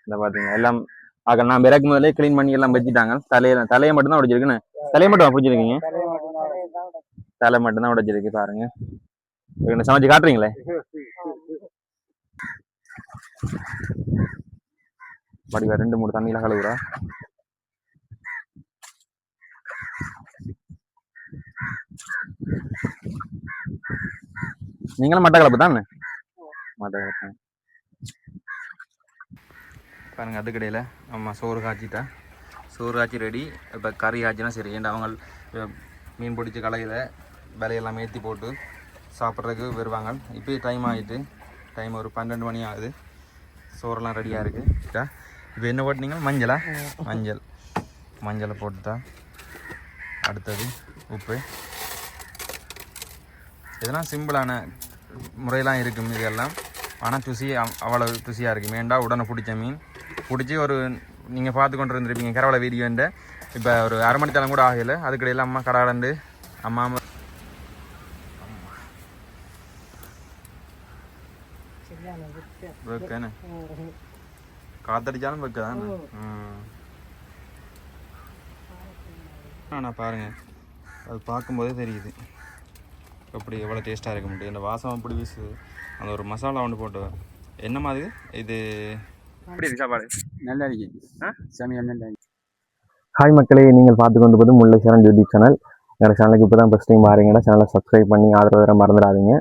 இந்த பாத்தீங்க எல்லாம் நான் பிறகு முதலே கிளீன் பண்ணி எல்லாம் வச்சுட்டாங்க. தலையை மட்டும் தான் உடைச்சிருக்குன்னு. தலையை மட்டும் பிடிச்சிருக்கீங்க. தலை மட்டும் தான் உடைச்சிருக்கு பாருங்க. சமைச்சு காட்டுறீங்களே. படிவா 2-3 தண்ணியில கழுவுறா. நீங்களும் மட்டக்களப்பு தான். மட்டக்களப்பு பாருங்க. அதுக்கடையில் அம்மா சோறு காய்ச்சிட்டா. சோறு காய்ச்சி ரெடி. இப்போ கறி காய்ச்சினா சரி. ஏன்டா அவங்க மீன் பிடிச்சி கலையில் விலையெல்லாம் ஏற்றி போட்டு சாப்பிட்றதுக்கு வருவாங்க. இப்போ டைம் ஆகிட்டு. டைம் ஒரு 12 மணி ஆகுது. சோறெல்லாம் ரெடியாக இருக்குது. இப்போ என்ன போட்டினீங்க? மஞ்சளை போட்டுட்டா. அடுத்தது உப்பு. இதெல்லாம் சிம்பிளான முறையெல்லாம் இருக்கும் இதெல்லாம். ஆனால் ருசி அவ்வளோ ருசியாக இருக்கும். ஏன்டா உடனே பிடிச்ச மீன் பிடிச்சி ஒரு நீங்கள் பார்த்து கொண்டு இருந்துருப்பீங்க கரவலை வீடியோண்ட. இப்போ ஒரு அரை மணி நேரம் கூட ஆகலை. அதுக்கடையில் அம்மா கடாடண்டு அம்மா வைக்கன்னு காத்தடிச்சாலும் வைக்கதான். ஆனால் பாருங்கள், அது பார்க்கும்போதே தெரியுது எப்படி எவ்வளோ டேஸ்ட்டாக இருக்க முடியும். இந்த வாசம் அப்படி வீசுது. அந்த ஒரு மசாலா ஒன்று போட்டு என்ன மாதிரி இது எப்படி இருக்கு சாப்பாடு? நல்லா இருக்கு. சமையல் நல்லா இருக்கு. ஹாய் மக்களே, நீங்கள் பார்த்து கொண்டு போது முல்லை சரண் யூடியூப் சேனல். என்னோடய சேனலுக்கு இப்போ தான் ஃபஸ்ட் டைம் பாருங்கன்னா சேனலை சப்ஸ்கிரைப் பண்ணி ஆதரவு தர மறந்துடாதீங்க.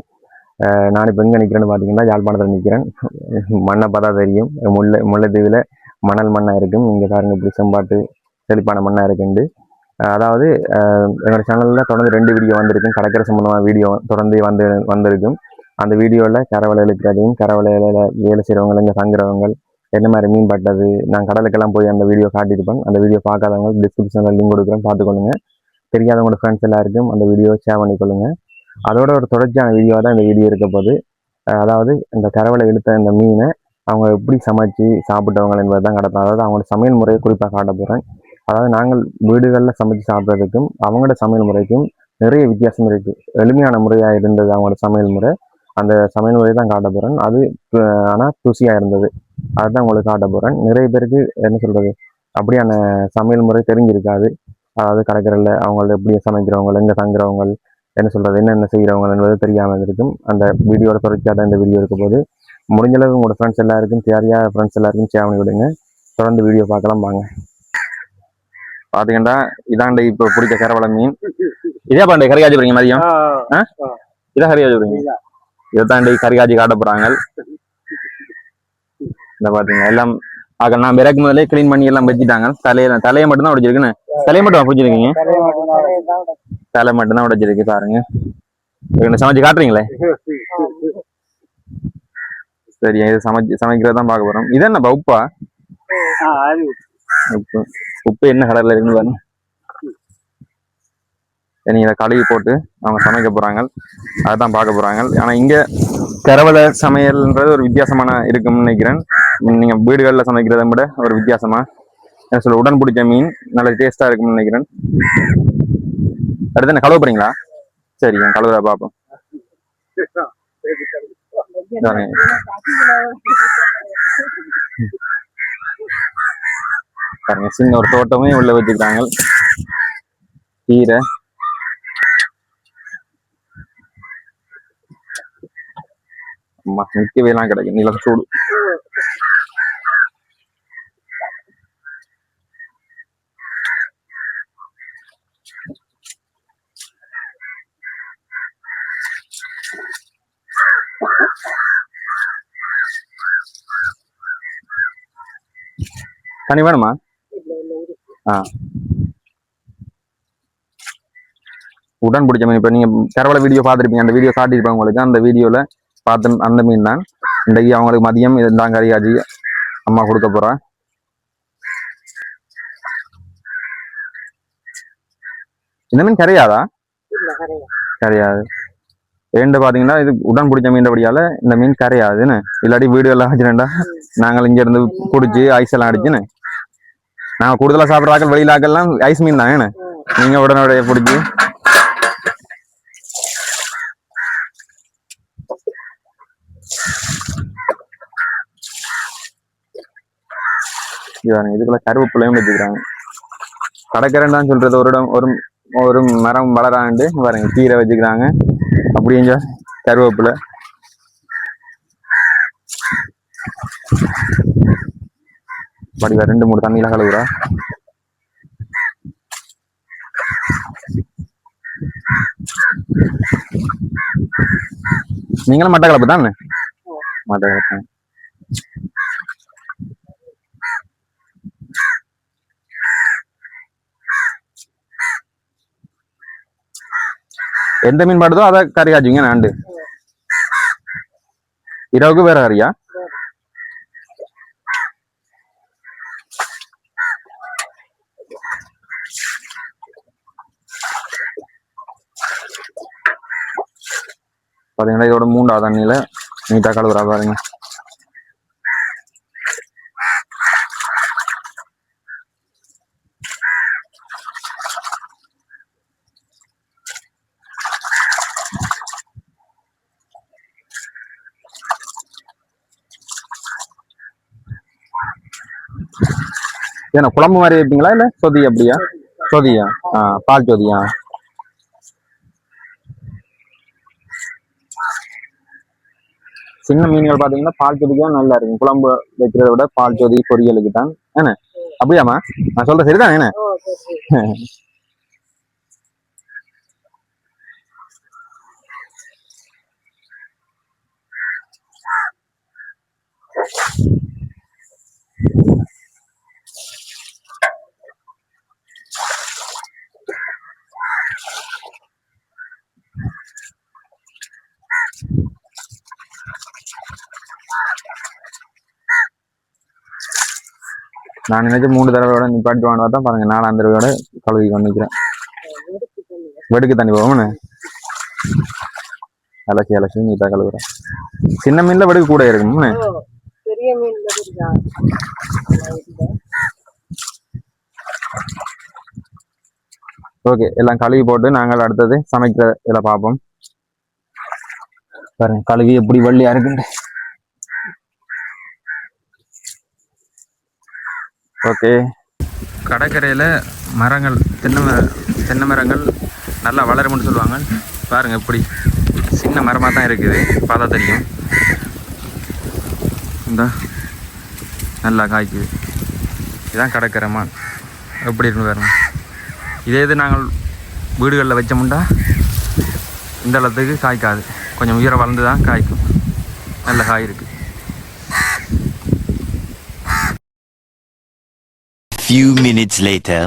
நான் இப்போ எங்கே நிற்கிறேன்னு பார்த்தீங்கன்னா யாழ்ப்பாணத்தில் நிற்கிறேன். மண்ணை பார்த்தா தெரியும். முல்லைத்தீவில் மண்ணாக இருக்கும். இங்கே பாருங்க இப்படி செம்பாட்டு செழிப்பான மண்ணாக இருக்குண்டு. அதாவது எங்களோட சேனலில் தொடர்ந்து 2 வீடியோ வந்திருக்கும். கடற்கரை சம்பந்தமான வீடியோ தொடர்ந்து வந்திருக்கும். அந்த வீடியோவில் கரவலை இழுக்கிறதையும் கரவலையில் வேலை செய்கிறவங்க இங்கே தங்குறவங்க என்ன மாதிரி மீன் பட்டது நான் கடலுக்கெல்லாம் போய் அந்த வீடியோ காட்டியிருப்பேன். அந்த வீடியோ பார்க்காதவங்க டிஸ்கிரிப்ஷனில் லிங்க் கொடுக்குறேன், பார்த்துக்கொள்ளுங்க. தெரியாதவங்களோட ஃப்ரெண்ட்ஸ் எல்லாருக்கும் அந்த வீடியோ ஷேர் பண்ணிக்கொள்ளுங்க. அதோட ஒரு தொடர்ச்சியான வீடியோ தான் இந்த வீடியோ இருக்க போது. அதாவது இந்த கரவலை இழுத்த இந்த மீனை அவங்க எப்படி சமைச்சு சாப்பிட்டவங்க என்பது தான் கடப்பேன். அதாவது அவங்களோட சமையல் முறையை குறிப்பாக காட்ட போகிறேன். அதாவது நாங்கள் வீடுகளில் சமைச்சு சாப்பிட்றதுக்கும் அவங்களோட சமையல் முறைக்கும் நிறைய வித்தியாசம் இருக்குது. எளிமையான முறையாக இருந்தது அவங்களோட சமையல் முறை. அந்த சமையல் முறையை தான் காட்ட போகிறேன். அது ஆனால் ருசியாக இருந்தது. அதுதான் உங்களுக்கு காட்ட போகிறேன். நிறைய பேருக்கு என்ன சொல்கிறது, அப்படியான சமையல் முறை தெரிஞ்சிருக்காது. அதாவது கடற்கரையில் அவங்கள எப்படி சமைக்கிறவங்க, எங்கே தங்குறவங்க, என்ன சொல்கிறது, என்னென்ன செய்கிறவங்க என்பது தெரியாமல் இருக்கும். அந்த வீடியோட தொடர்ச்சியாக தான் இந்த வீடியோ இருக்க போது. முடிஞ்சளவு உங்களோட ஃப்ரெண்ட்ஸ் எல்லாருக்கும் தேவையான ஃப்ரெண்ட்ஸ் எல்லாருக்கும் ஷேர் பண்ணி விடுங்க. தொடர்ந்து வீடியோ பார்க்கலாம் வாங்க. பாத்தீங்கன்னா இதாண்ட இப்ப பிடிச்ச கரவலை மீன். இதே பாண்டே கறி காய்ச்சி போறீங்க மதியம்? இதான் கறி காய்ச்சி போறீங்க. இதைத்தாண்டி கறி காய்ச்சி காட்ட போறாங்க. இந்த பாத்தீங்க எல்லாம் நான் பிறகு முதலே கிளீன் பண்ணி எல்லாம் வச்சுட்டாங்க. தலையை மட்டும் தான் உடைச்சிருக்குன்னு. தலையை மட்டும் பிடிச்சிருக்கீங்க. தலை மட்டும் தான் உடைச்சிருக்கு பாருங்க. சமைச்சு காட்டுறீங்களே. சரி, இது சமைக்கிறதான் பார்க்க போறோம். இது என்னப்பா உப்பா? உப்பு என்ன கலர்ல இருக்குன்னு பாருங்க. நீங்க இதை கழுவி போட்டு அவங்க சமைக்க போறாங்க. அதான் பார்க்க போறாங்க. ஆனா இங்க கரவலை சமையல்ன்றது ஒரு வித்தியாசமான இருக்கும்னு நினைக்கிறேன். நீங்க வீடுகளில் சமைக்கிறத விட ஒரு வித்தியாசமா என்ன சொல்ல உடன் பிடிச்ச மீன் நல்ல டேஸ்டா இருக்கும்னு நினைக்கிறேன். அடுத்து என்ன கழுவ போறீங்களா? சரி, கழுவுற பாப்போம். பாருங்க, சின்ன ஒரு தோட்டமே உள்ள வச்சுக்கிறாங்க. கீரை, நிற்கவே எல்லாம் கிடைக்கும். நிலம் சூடு. தனி வேணுமா? உடன் பிடிச்ச மீன். இப்ப நீங்க கரவலை வீடியோ பார்த்துருப்பீங்க. அந்த வீடியோ காட்டியிருப்பேன் உங்களுக்கு. அந்த வீடியோல பார்த்த அந்த மீன் தான் இன்றைக்கு அவங்களுக்கு மதியம் இதுதான் கறி காய்ச்சி அம்மா கொடுக்க போறா. இந்த மீன் கரையாதா? கரையாது. ஏண்டு பாத்தீங்கன்னா இது உடன் பிடிச்ச மீன்றபடியால இந்த மீன் கரையாதுன்னு. இல்லாட்டி வீடு எல்லாம் வச்சுட்டா நாங்கள் இங்க இருந்து குடிச்சு ஐஸ் எல்லாம் அடிச்சுன்னு நாங்க கூடுதலா சாப்பிட்றாக்கள் வெளியிலாக்கெல்லாம் ஐஸ் மீன் தாங்க. நீங்க உடனே பிடிச்சி இதுக்குள்ள கருவேப்பிலையும் வச்சுக்கிறாங்க. கடற்கரைன்னு தான் சொல்றது. ஒரு இடம் ஒரு ஒரு மரம் வளராண்டு பாருங்க, கீரை வச்சுக்கிறாங்க. அப்படிங்க கருவேப்பிலை. படிவா 2-3 தண்ணியில கழுவுறா. நீங்களும் மட்டக்களப்பு தானே? மட்டக்களப்பு. எந்த மீன் பாடுதோ அதை கறி காய்ச்சிங்க. நாண்டு இரவுக்கு வேற கறியா? பாத்தீங்கன்னா இதோட 3வது தண்ணியில நீட்டா கழுவுறா பாருங்க. ஏன்னா குழம்பு மாதிரி வைப்பீங்களா இல்ல சொதி? அப்படியா? சொதியா? பால் சொதியா? சின்ன மீன்கள் பாத்தீங்கன்னா பால் சொதிக்கா நல்லா இருக்கும். குழம்பு வைக்கிறத விட பால் சொதி பொரியலுக்கு தான். என்ன அப்படியாமா? நான் சொல்ற சரிதான் என்ன? நான் நினைச்சு 3 தடவையோட நிப்பாட்டி வாங்க தான் பாருங்க, 4ஆம் தடவையோட கழுவி வந்துக்கிறேன். வெடுக்கு தண்ணி போவோம்னு அலசி நீட்டா கழுவுறேன். சின்ன மீன்ல வெடுக்கு கூட இருக்கும்னு. ஓகே, எல்லாம் கழுவி போட்டு நாங்கள் அடுத்தது சமைக்கிற இதை பார்ப்போம். பாருங்க கழுவி எப்படி வெள்ளையா இருக்குன்னு. ஓகே, கடற்கரையில் மரங்கள் தென்னை மரங்கள் நல்லா வளரும்னு சொல்லுவாங்க. பாருங்க இப்படி சின்ன மரமாக தான் இருக்குது, பார்த்தா தெரியும். இந்த நல்லா காய்க்குது. இதுதான் கடற்கரைமா எப்படி இருக்குன்னு பாருங்க. இது நாங்கள் வீடுகளில் வச்சோம்னா இந்த அளவுக்கு காய்க்காது, கொஞ்சம் உயரம் வளர்ந்து தான் காய்க்கும். நல்ல காய் இருக்குது. Few minutes later.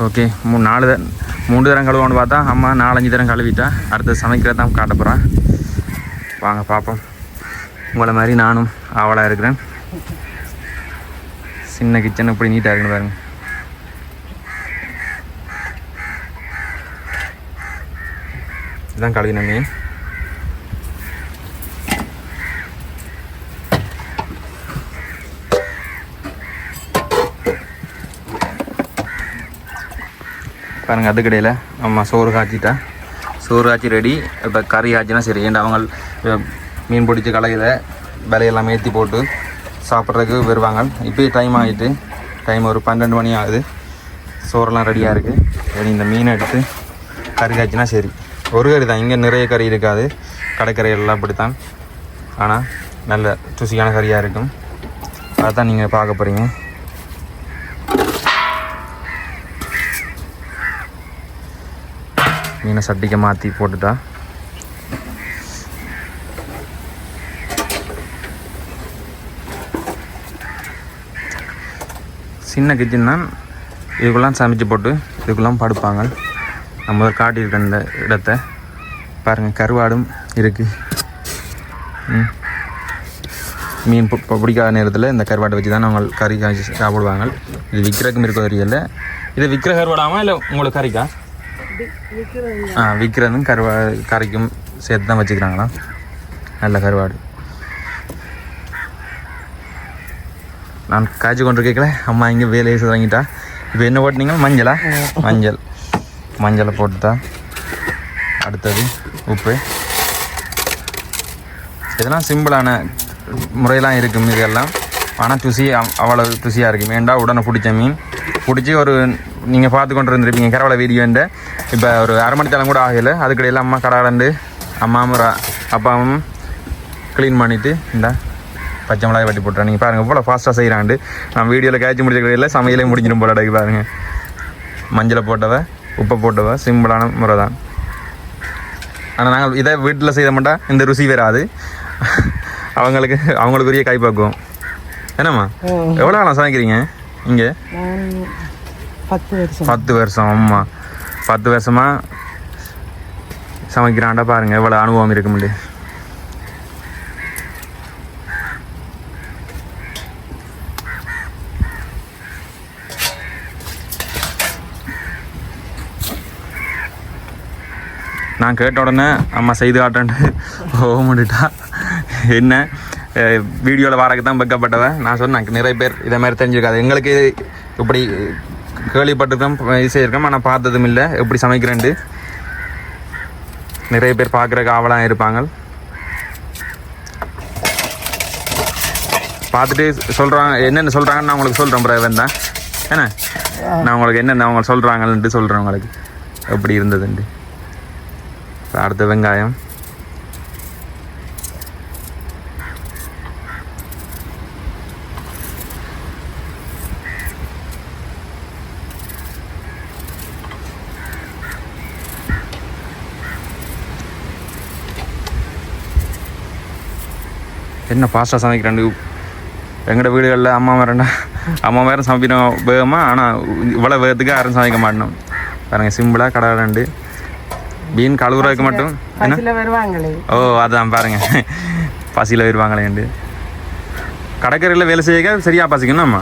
ஓகே, 3 தரம் கழுவான்னு பார்த்தா அம்மா 4-5 தரம் கழுவிட்டா. அடுத்து சமைக்கிறத தான் காட்ட போகிறேன். வாங்க பார்ப்போம். உங்களை மாதிரி நானும் ஆவலாக இருக்கிறேன். சின்ன கிச்சன் இப்படி நீட்டாக இருக்குன்னு பாருங்க. இதுதான் கழுவின மீன். பாருங்கள் அதுக்கடையில் அம்மா சோறு காய்ச்சிட்டா. சோறு காய்ச்சி ரெடி. இப்போ கறி காய்ச்சினா சரி. ஏன்னா அவங்க மீன் பிடிச்சி கலையில் விலையெல்லாம் ஏற்றி போட்டு சாப்பிட்றதுக்கு வருவாங்க. இப்போயே டைம் ஆகிட்டு, டைம் ஒரு 12 மணி ஆகுது. சோறெல்லாம் ரெடியாக இருக்குது. சரி, இந்த மீனை எடுத்து கறி காய்ச்சினா சரி. ஒரு கறி தான், இங்கே நிறைய கறி இருக்காது. கடற்கரையெல்லாம் இப்படித்தான். ஆனால் நல்ல ருசியான கறியாக இருக்கும். அதுதான் நீங்கள் பார்க்க போகிறீங்க. மீனை சட்டிக்க மாற்றி போட்டுட்டா. சின்ன கிச்சன் தான். இதுக்குள்ளாம் சமைச்சு போட்டு இதுக்குள்ளாம் படுப்பாங்க. நம்ம காட்டியிருக்க இந்த இடத்த பாருங்கள். கருவாடும் இருக்குது. மீன் பிடிக்காத நேரத்தில் இந்த கருவாட்டை வச்சு தான் அவங்க கறி காய்ச்சி சாப்பிடுவாங்க. இது விற்கிறதுக்கும் இருக்க தெரியல. இது விற்கிற கருவாடாமா இல்லை உங்களுக்கு கறிக்கா? விற்கிறதும் கறிக்கும் சேர்த்து தான் வச்சுக்கிறாங்களா. நல்ல கருவாடு. நான் காய்ச்சி கொண்டு கேட்கல. அம்மா இங்கே வேலையை தொடங்கிட்டா. இப்போ என்ன போட்டினீங்க? மஞ்சளை போட்டுட்டா. அடுத்தது உப்பு. இதெல்லாம் சிம்பிளான முறையெல்லாம் இருக்கும். இதெல்லாம் ஆனால் ருசி அவ்வளோ ருசியாக இருக்குது. வேண்டா உடனே பிடிச்ச மீன் பிடிச்சி ஒரு நீங்கள் பார்த்து கொண்டு இருந்திருப்பீங்க கரவலை வீடியோன்ற. இப்போ ஒரு அரை மணி நேரம் கூட ஆகலை. அதுக்கடையில் அம்மா கடாடண்டு அம்மாவும் அப்பாவும் க்ளீன் பண்ணிவிட்டு இந்த பச்சை மிளகாய் வெட்டி போட்டுறேன். நீங்கள் பாருங்கள் இவ்வளோ ஃபாஸ்ட்டாக செய்கிறாண்டு. நான் வீடியோவில் காய்ச்சி முடிச்ச கடையில் சமையலே முடிஞ்சிடும் போல அடக்கு பாருங்கள். மஞ்சளை போட்டவ உப்பை போட்டவ சிம்பிளான முறை தான். ஆனால் நாங்கள் இதை வீட்டில் செய்ய மாட்டோம், இந்த ருசி வராது. அவங்களுக்கு உரிய கைப்பக்குவோம். என்னம்மா எவ்வளோ காலம் சமைக்கிறீங்க இங்கே? 10 வருஷம். அம்மா 10 வருஷமாக சமைக்கிறான்டா பாருங்கள் எவ்வளோ அனுபவம் இருக்க முடியும். நான் கேட்ட உடனே அம்மா செய்து காட்டேன்ட்டு போக முடிட்டா. என்ன வீடியோவில் வரக்கு தான் வெக்கப்பட்டவன். நான் சொன்னேன் நிறைய பேர் இதை மாதிரி தெரிஞ்சிருக்காது. எங்களுக்கு இப்படி கேள்விப்பட்டிருக்கோம் செய்யிருக்கோம், ஆனால் பார்த்ததும் இல்லை எப்படி சமைக்கிறேன்ட்டு. நிறைய பேர் பார்க்குறக்கு ஆவலாக இருப்பாங்க. பார்த்துட்டு சொல்கிறாங்க என்னென்ன சொல்கிறாங்கன்னு நான் உங்களுக்கு சொல்கிறேன். பிரவன் தான் ஏன்னா நான் உங்களுக்கு என்னென்ன அவங்க சொல்கிறாங்கன்ட்டு சொல்கிறேன் உங்களுக்கு எப்படி இருந்ததுன்ட்டு. அடுத்த வெங்காயம் என்ன ஃபாஸ்ட்டாக சமைக்கிறேன். எங்களோட வீடுகளில் அம்மா வேறு சமைக்கணும் வேகமாக. ஆனால் இவ்வளோ வேகத்துக்கு யாரும் சமைக்க மாட்டோம். பாருங்கள் சிம்பிளாக கடை ரெண்டு மீன் கழுவுறதுக்கு மட்டும் என்ன வருவாங்களே. ஓ அதான் பாருங்கள் பசியில் வருவாங்களேண்டு. கடற்கரையில் வேலை செய்ய சரியாக பசிக்கணும் அம்மா.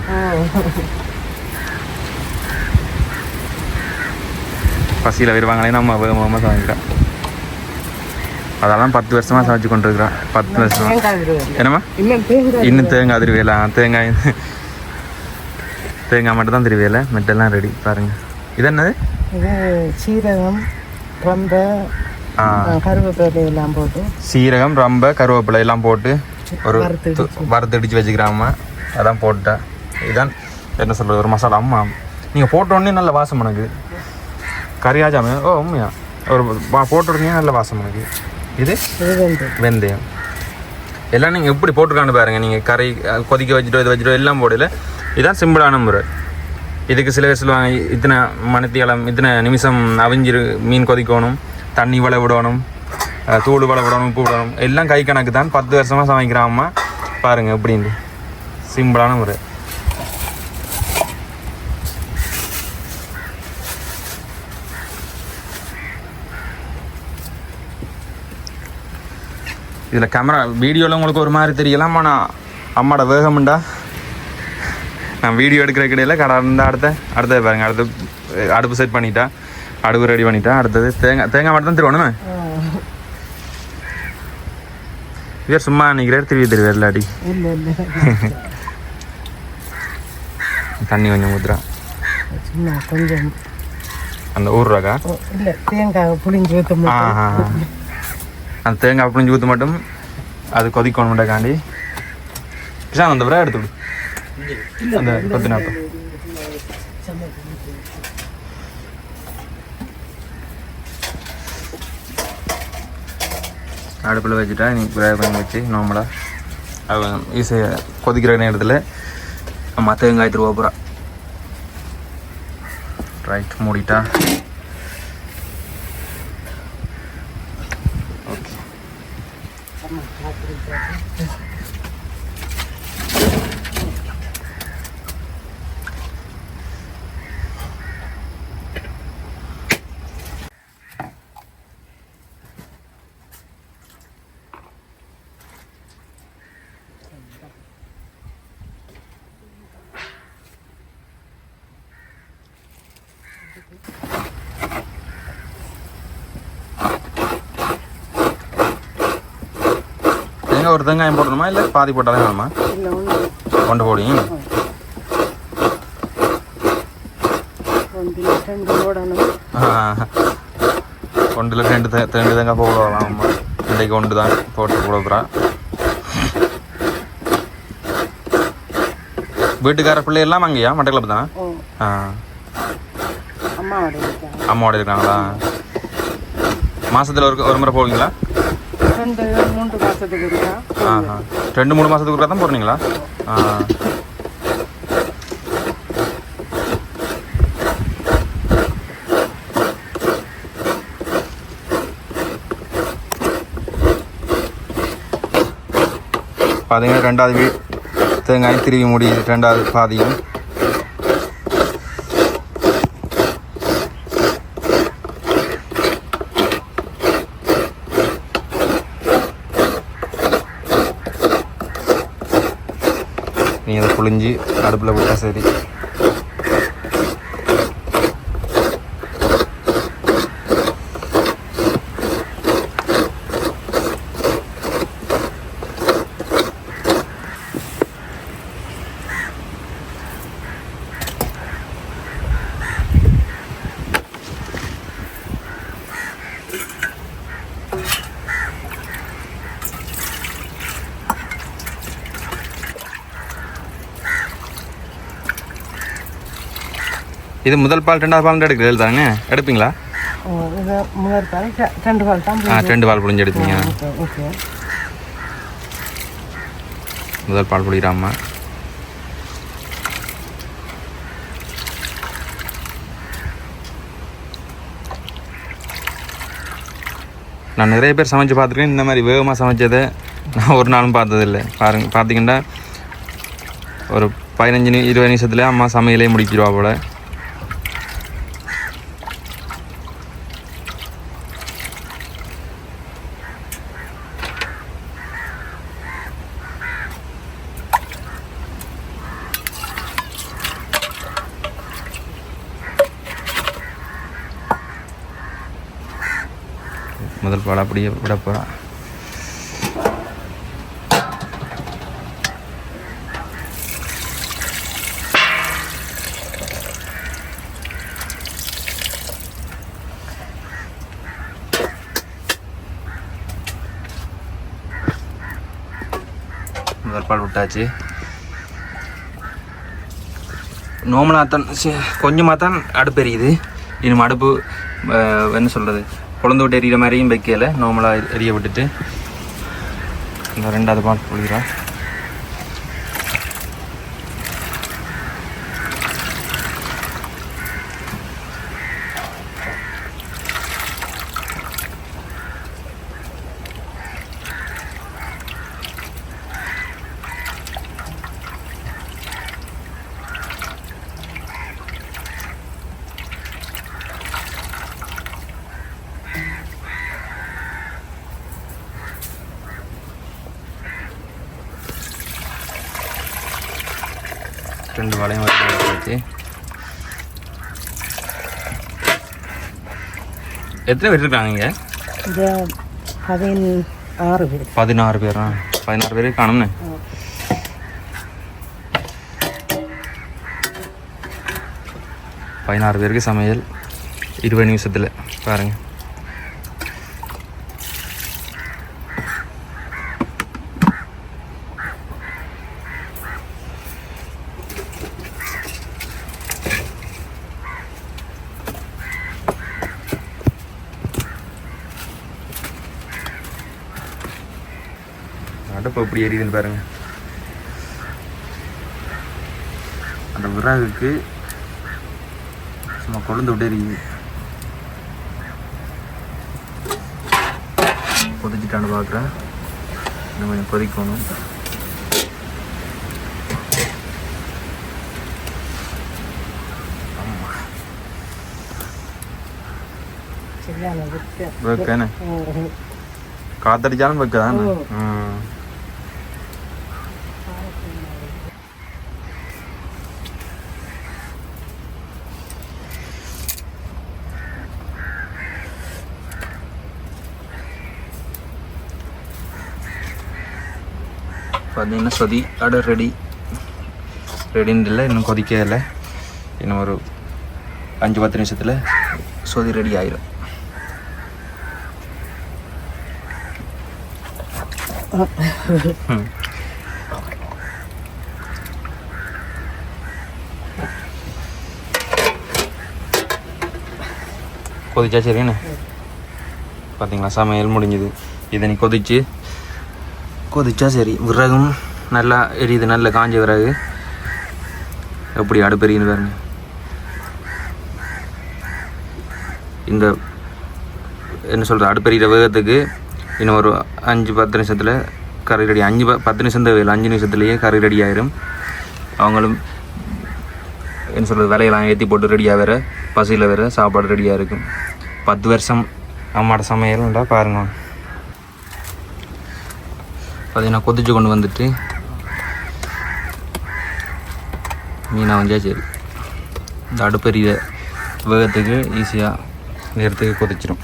பசியில் வருவாங்களேன்னு அம்மா வேகமாக சமைக்கிறேன். அதெல்லாம் 10 வருஷமாக சமைச்சு கொண்டு இருக்கிறான். 10 வருஷமா என்னம்மா இன்னும் தேங்காய் திருவியலா? தேங்காய் மட்டும் தான் திருவியலை, மெட்டெல்லாம் ரெடி. பாருங்கள் இது என்னது? சீரகம் ரொம்ப கருவேப்பிலை எல்லாம் போட்டு சீரகம் ரொம்ப கருவேப்பிலை எல்லாம் போட்டு ஒரு வறுத்தடிச்சு வச்சுக்கிறாம்மா. அதான் போட்டேன். இதான் என்ன சொல்கிறது ஒரு மசாலா. அம்மா நீங்கள் போட்டோடனே நல்ல வாசம் எனக்கு கறியாச்சாமே. ஓ உண்மையா ஒரு போட்டோடனே நல்ல வாசம் எனக்கு. இது வெந்தயம் எல்லாம் நீங்கள் எப்படி போட்டிருக்கான்னு பாருங்கள். நீங்கள் கறி கொதிக்க வச்சுட்டோ இதை வச்சுட்டோ எல்லாம் போடல. இதுதான் சிம்பிளான முறை. இதுக்கு சில பேர் சொல்லுவாங்க இத்தனை மணித்தியாலம் இத்தனை நிமிஷம் அவிஞ்சிரு மீன் கொதிக்கணும், தண்ணி வளை விடணும், தூள் வளை விடணும், உப்பு விடணும், எல்லாம் கை கணக்கு தான். 10 வருஷமாக சமைக்கிறாம்மா. பாருங்கள் எப்படின்னு சிம்பிளான முறை. இதில் கேமரா வீடியோவில் உங்களுக்கு ஒரு மாதிரி தெரியலாம். ஆனால் அம்மாவோட வேகமுண்டா. நான் வீடியோ எடுக்கிற கிடையில கடை இருந்தால் அடுத்தது பாருங்கள். அடுப்பு செட் பண்ணிட்டா, அடுப்பு ரெடி பண்ணிட்டா. அடுத்தது தேங்காய் மட்டும் தான் திருவணுமே. இவர் சும்மா நிற்கிறார் திருவி இல்லாடி தண்ணி கொஞ்சம் ஊற்றுறா. கொஞ்சம் அந்த ஊறுறாக்கா இல்லை தேங்காய் புளிஞ்சு ஊற்ற. அந்த தேங்காய் புளிஞ்சு ஊற்ற மட்டும் அது கொதிக்கணும்டாக்காண்டி. கிஷான் அந்த பிறகு எடுத்து விடு. அந்த 10 நாட்டம் அடுப்பில் வச்சுட்டா நீ ஃப்ரை பண்ணி வச்சு நார்மலாக அது ஈஸியாக கொதிக்கிற நேரத்தில் அம்மா தேங்காய் திருவா பூரா ரைட் மூடிட்டா. ஓகே ஒரு தேங்காயம் போடணுமா இல்லை பாதி போட்டாலே வேணுமா? கொண்டு போடுங்க. ஒன்றில் 2 தேங்காய் போடலாம். இன்றைக்கு 1 தான் போட்டு கொடுக்குறா. வீட்டுக்கார பிள்ளை எல்லாம் அங்கேயா மட்டக்களப்பு தானே? ஓ ஆ அம்மாவோட இருக்காங்க. அம்மாவோட இருக்காங்களா? மாசத்துல ஒரு முறை போவீங்களா? 2-3 மாசத்துக்கு இருக்கா. ஆஹா 2-3 மாசத்துக்கு ஒருக்கா தான் போறீங்களா? ஆ பார்த்தீங்கன்னா 2வது தேங்காய் திருவி முடியுது. 2வது பாதியும் நீ அதை புழிஞ்சு அடுப்பில் விட்டா சரி. இது முதல் பால் 2வது பால் எடுக்கிறீர்கள் தானே? எடுப்பீங்களா? இது முதல் பால் 2 பால் தான். 2 பால் புழிஞ்சு எடுப்பீங்க. ஓகே. முதல் பால் புளிராம நான் நிறைய பேர் சமைச்சு பார்த்துருக்கேன். இந்த மாதிரி வேகமாக சமைச்சதை நான் ஒரு நாளும் பார்த்ததில்லை. பார்த்தீங்கன்னா ஒரு 15-20 நிமிஷத்துல அம்மா சமையலே முடிச்சிடுவா போல. முதல் பால் அப்படியே விட போகிறான். முதல் பால் விட்டாச்சு. நோமலாக தான் கொஞ்சமாக தான் அடுப்பு எரியுது. இன்னும் அடுப்பு என்ன சொல்கிறது, குழந்தை விட்டு எரியிற மாதிரியும் வைக்கல. நார்மலாக எரிய விட்டுட்டு இந்த 2வது பால் புளிக்கிறா. ரெண்டு வளையம் வச்சு எத்தனை பேர் இருக்காங்க இங்கே? 16 பேர். 16 பேரா? 16 பேர் காணும்னு. பதினாறு பேருக்கு சமையல் 20 நிமிஷத்தில் பாருங்கள். அடுப்பு எப்படி எரியுதுன்னு பாருங்க. அந்த விறகுக்கு சும்மா கொழுந்து விட்டு எரியுது. கொதிச்சுட்டான்னு பார்க்குறேன். இன்னும் கொஞ்சம் கொதிக்கணும். வைக்கண்ணே காத்தடிச்சாலும் வைக்க தானே. பார்த்தீங்கன்னா சொதி அடை ரெடின்னு இல்லை, இன்னும் கொதிக்க இல்லை. இன்னும் ஒரு 5-10 நிமிஷத்தில் சொதி ரெடி ஆயிடும். கொதிச்சா சரின்னு பார்த்தீங்களா சமையல் முடிஞ்சுது. இதை நீ கொதிச்சா சரி. விறகும் நல்லா எரியுது, நல்ல காஞ்ச விறகு. எப்படி அடுப்பெரியுன்னு பாருங்க. இந்த என்ன சொல்கிற அடுப்பெரியிற வேகத்துக்கு இன்னும் ஒரு 5-10 நிமிஷத்தில் கறி ரெடி. 5-10 நிமிஷம் தேவையில்லை, 5 நிமிஷத்துலேயே கறி ரெடி ஆயிரும். அவங்களும் என்ன சொல்கிறது விலையெல்லாம் ஏற்றி போட்டு ரெடியாக வேறு பசியில் வேறு சாப்பாடு ரெடியாக இருக்கும். 10 வருஷம் அம்மாவோட சமையல்ன்றா பாருங்க. பார்த்தீங்கன்னா கொதிச்சு கொண்டு வந்துட்டு மீனாக வந்தா சரி. இந்த அடுப்பெரிய வேகத்துக்கு ஈஸியாக நேரத்துக்கு கொதிச்சிடும்.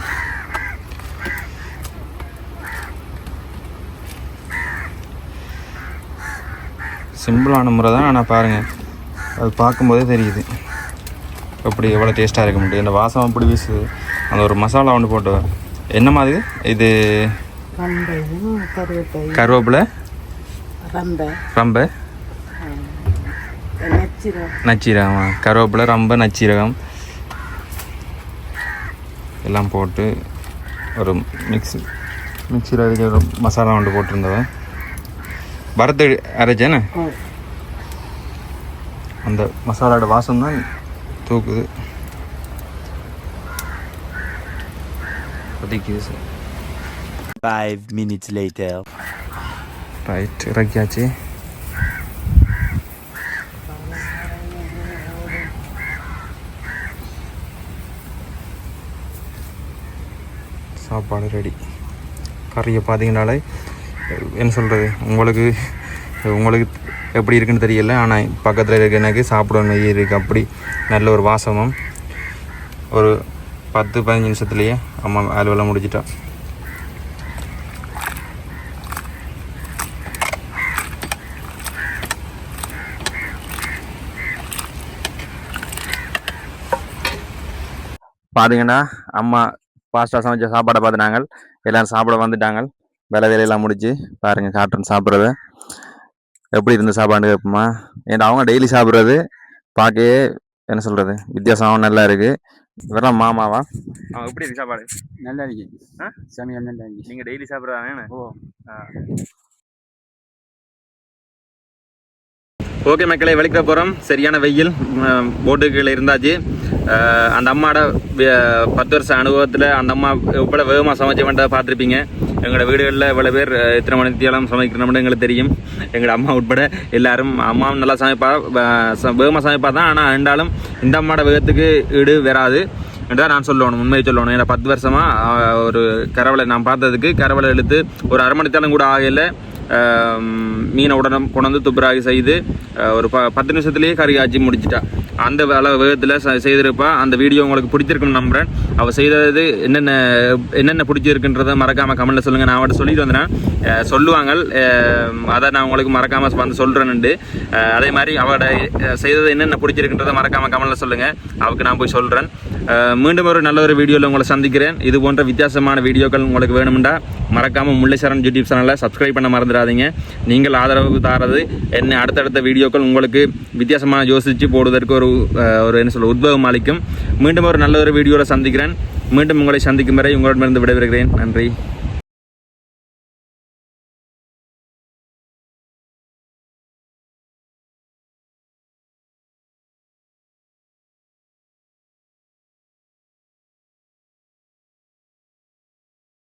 சிம்பிளான முறை தான், ஆனால் பாருங்கள் அது பார்க்கும்போதே தெரியுது எப்படி எவ்வளோ டேஸ்ட்டாக இருக்க முடியும். இந்த வாசம் அப்படி வீசுது. அந்த ஒரு மசாலா ஒன்று போட்டு என்ன மாதிரி இது கருவேப்பிலை, ரம்பை, நச்சீரகம், கருவேப்பிலை, ரம்பை, நச்சீரகம் எல்லாம் போட்டு ஒரு மிக்சியில் அரைச்ச ஒரு மசாலா ஒன்று போட்டிருந்தவன் வறுத்து அரைச்சேன்னு அந்த மசாலாவோட வாசம் தான் தூக்குது, கொதிக்குது சார். 5 minutes later. ரைட், இறக்கியாச்சு. சாப்பாடு ரெடி. கறியை பார்த்தீங்கன்னாலே என்ன சொல்கிறது உங்களுக்கு எப்படி இருக்குன்னு தெரியல, ஆனால் பக்கத்தில் இருக்க எனக்கு சாப்பிடணும் இருக்குது. அப்படி நல்ல ஒரு வாசமும் ஒரு 10-15 நிமிஷத்துலேயே அம்மா அலுவலாம் முடிச்சிட்டா. பார்த்தீங்கன்னா அம்மா ஃபாஸ்ட்டாக சமைச்ச சாப்பாடை பார்த்து நாங்கள் எல்லோரும் சாப்பிட வந்துட்டாங்க. வேலையெல்லாம் முடிச்சு பாருங்கள் காட்டுறேன் சாப்பிட்றத எப்படி இருந்த சாப்பாடு கேட்போமா. ஏன்னா அவங்க டெய்லி சாப்பிட்றது பார்க்கவே என்ன சொல்கிறது வித்தியாசமாகவும் நல்லா இருக்குது. இவரெல்லாம் மாமாவா? அவங்க எப்படி இருக்கு சாப்பாடு? நல்லா இருக்கு. சமையல் நல்லா இருக்கு. நீங்கள் டெய்லி சாப்பிட்றாங்க? ஓ. ஓகே மக்களே, வெளிக்கிற போகிறோம். சரியான வெயில், போட்டுகளில் இருந்தாச்சு. அந்த அம்மாவோட 10 வருஷ அனுபவத்தில் அந்த அம்மா இவ்வளோ வேகமாக சமைச்ச வேண்டதை பார்த்துருப்பீங்க. எங்களோட வீடுகளில் இவ்வளோ பேர் இத்தனை மணித்தியாலம் சமைக்கிறோம்னு எங்களுக்கு தெரியும். எங்களோட அம்மா உட்பட எல்லாரும் அம்மாவும் நல்லா வேகமாக சமைப்பா தான். ஆனால் ரெண்டாலும் இந்த அம்மாவோட வேகத்துக்கு ஈடு வராது என்றால் நான் சொல்லணும், உண்மையை சொல்லணும். ஏன்னா 10 வருஷமாக ஒரு கரவலை நான் பார்த்ததுக்கு கரவலை எடுத்து ஒரு அரை மணித்தாலும் கூட ஆகலை. மீனை உடனே கொண்டு துப்புராகி செய்து ஒரு 10 நிமிஷத்துலேயே கறி காய்ச்சி முடிச்சிட்டா. அந்த வேகத்தில் செய்திருப்பா. அந்த வீடியோ உங்களுக்கு பிடிச்சிருக்குன்னு நம்புகிறேன். அவள் செய்தது என்னென்ன பிடிச்சிருக்குன்றதை மறக்காமல் கமெண்ட்டில் சொல்லுங்கள். நான் அவட்ட சொல்லிட்டு வந்தேன், சொல்லுவாங்க. அதை நான் உங்களுக்கு மறக்காமல் வந்து சொல்கிறேன்னுண்டு. அதே மாதிரி அவட செய்தது என்னென்ன பிடிச்சிருக்குன்றதை மறக்காமல் கமெண்ட்டில் சொல்லுங்கள். அவருக்கு நான் போய் சொல்கிறேன். மீண்டும் ஒரு நல்ல ஒரு வீடியோவில் உங்களை சந்திக்கிறேன். இது போன்ற வித்தியாசமான வீடியோக்கள் உங்களுக்கு வேணும்னா மறக்காமல் முல்லைச்சரண் யூடியூப் சேனலை சப்ஸ்கிரைப் பண்ண மறந்துடாதீங்க. நீங்கள் ஆதரவு தாரது என்ன அடுத்தடுத்த வீடியோக்கள் உங்களுக்கு வித்தியாசமான யோசித்து போடுவதற்கு ஒரு என்ன சொல்ல உத்வேகம் அளிக்கும். மீண்டும் ஒரு நல்ல ஒரு வீடியோவில் சந்திக்கிறேன். மீண்டும் உங்களை சந்திக்கும் வரை உங்களிடமிருந்து விடைபெறுகிறேன். நன்றி.